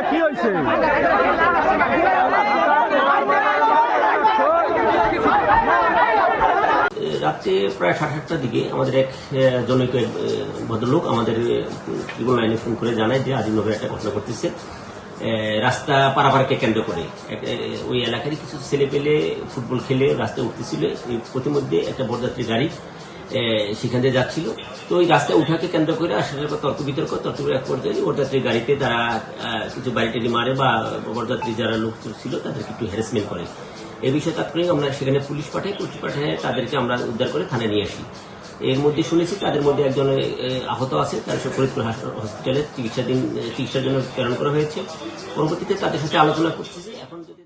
কি হয়েছে? রাত্রে প্রায় 7:30টার দিকে আমাদের এক জনৈক ভদ্রলোক আমাদের ট্রিবল লাইনে ফোন করে জানায় যে আজিমনগরে একটা ঘটনা ঘটতেছে রাস্তা পারাপারকে কেন্দ্র করে। ওই এলাকারই কিছু ছেলে পেলে ফুটবল খেলে রাস্তায় উঠতেছিল, প্রতিমধ্যে একটা বরযাত্রী গাড়ি সেখান দিয়ে যাচ্ছিল। তো ওই রাস্তায় উঠাকে কেন্দ্র করে আসলে তর্ক বিতর্ক এক পর্যায়ে বরযাত্রী গাড়িতে তারা কিছু বাড়ি টেনে মারে বা বরযাত্রী যারা লোক ছিল তাদেরকে একটু হ্যারাসমেন্ট করে। এই বিষয়ে তাৎক্ষণিক আমরা সেখানে পুলিশ পাঠাই তাদেরকে আমরা উদ্ধার করে থানায় নিয়ে আসি। এর মধ্যে শুনেছি তাদের মধ্যে একজন আহত আছে, তার ফরিদপুর হসপিটালে চিকিৎসার জন্য প্রেরণ করা হয়েছে। পরবর্তীতে তাদের সাথে আলোচনা করতেছি। এখন যদি